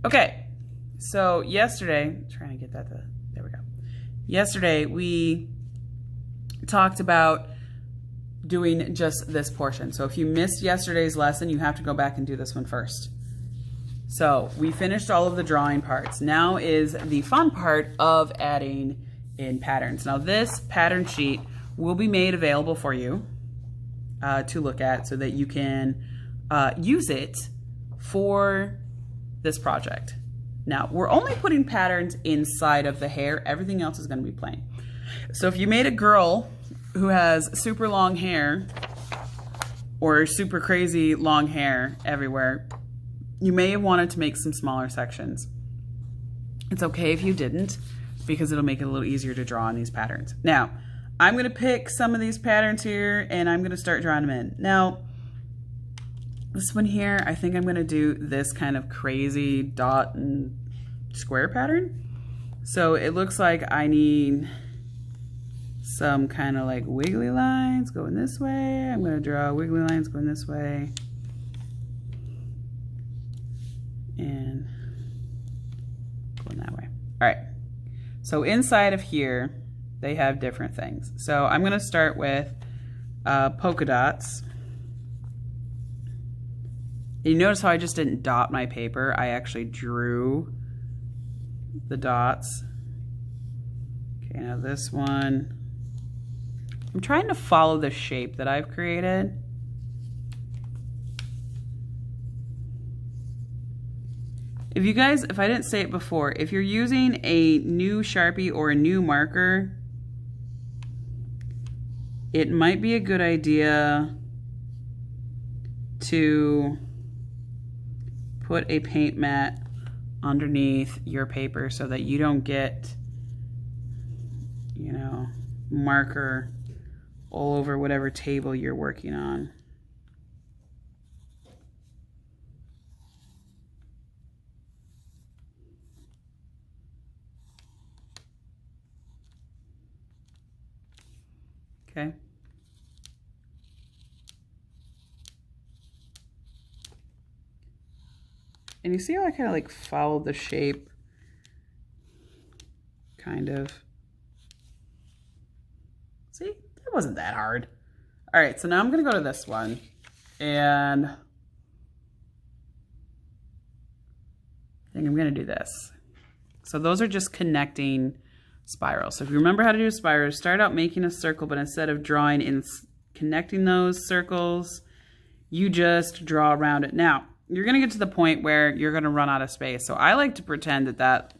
Okay, so yesterday, trying to get that to, there we go. Yesterday we talked about doing just this portion. So if you missed yesterday's lesson, you have to go back and do this one first. So we finished all of the drawing parts. Now is the fun part of adding in patterns. Now this pattern sheet will be made available for you to look at so that you can use it for this project. Now we're only putting patterns inside of the hair. Everything else is going to be plain. So if you made a girl who has super long hair or super crazy long hair everywhere, you may have wanted to make some smaller sections. It's okay if you didn't, because it'll make it a little easier to draw on these patterns. Now, I'm going to pick some of these patterns here and I'm going to start drawing them in. Now, this one here, I think I'm going to do this kind of crazy dot and square pattern. So it looks like I need some kind of like wiggly lines going this way. I'm going to draw wiggly lines going this way. And going that way. All right. So inside of here, they have different things. So I'm going to start with polka dots. You notice how I just didn't dot my paper. I actually drew the dots. Okay, now this one. I'm trying to follow the shape that I've created. If you guys, if I didn't say it before, if you're using a new Sharpie or a new marker, it might be a good idea to put a paint mat underneath your paper so that you don't get, you know, marker all over whatever table you're working on. Okay. And you see how I kind of like followed the shape, kind of. See, it wasn't that hard. All right, so now I'm gonna go to this one and I think I'm gonna do this. So those are just connecting spirals. So if you remember how to do a spiral, start out making a circle, but instead of drawing in connecting those circles, you just draw around it. Now, you're going to get to the point where you're going to run out of space. So I like to pretend that that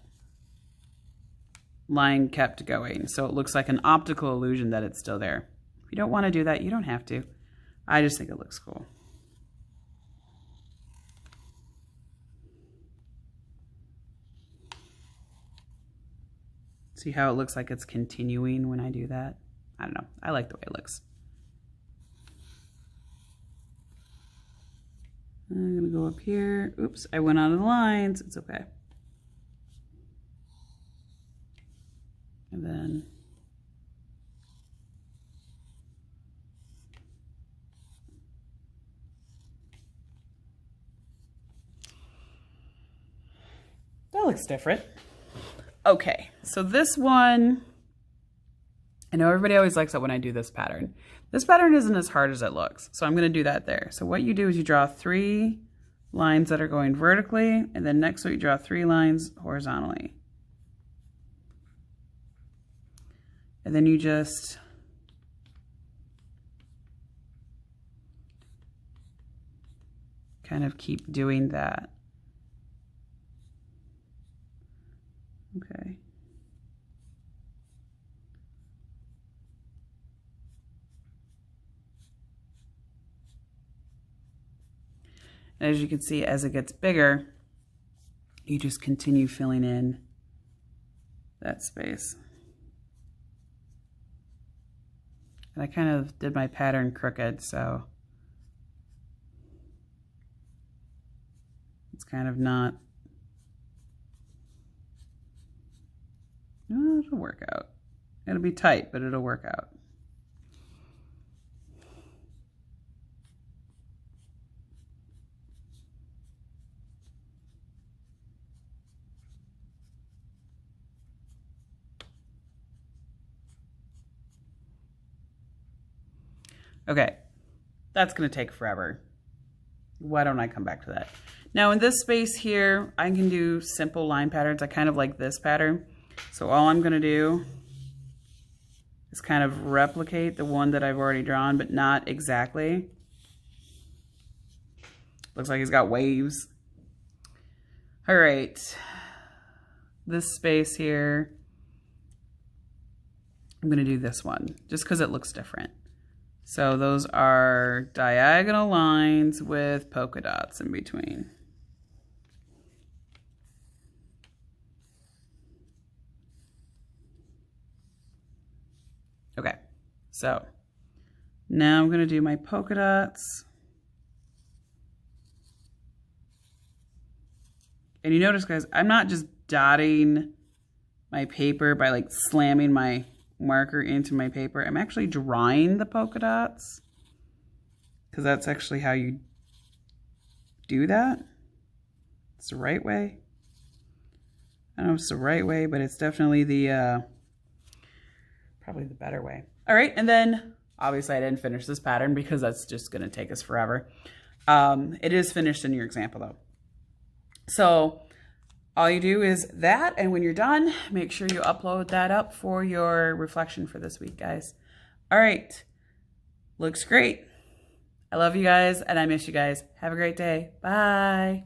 line kept going. So it looks like an optical illusion that it's still there. If you don't want to do that, you don't have to. I just think it looks cool. See how it looks like it's continuing when I do that? I don't know. I like the way it looks. I'm going to go up here. Oops, I went out of the lines. It's okay. And then that looks different. Okay, so this one, I know everybody always likes it when I do this pattern. This pattern isn't as hard as it looks, so I'm going to do that there. So what you do is you draw 3 lines that are going vertically, and then next week you draw 3 lines horizontally. And then you just kind of keep doing that. Okay. And as you can see, as it gets bigger, you just continue filling in that space. And I kind of did my pattern crooked, so it's kind of not. No, it'll work out. It'll be tight, but it'll work out. Okay, that's going to take forever. Why don't I come back to that? Now in this space here, I can do simple line patterns. I kind of like this pattern. So all I'm going to do is kind of replicate the one that I've already drawn, but not exactly. Looks like he's got waves. All right, this space here, I'm going to do this one just because it looks different. So those are diagonal lines with polka dots in between. Okay, so now I'm going to do my polka dots. And you notice, guys, I'm not just dotting my paper by like slamming my marker into my paper. I'm actually drawing the polka dots because that's actually how you do that. It's the right way. I don't know if it's the right way, but it's definitely the probably the better way. All right, and then obviously I didn't finish this pattern because that's just going to take us forever. It is finished in your example though. So all you do is that, and when you're done, make sure you upload that up for your reflection for this week, guys. All right, looks great. I love you guys, and I miss you guys. Have a great day. Bye.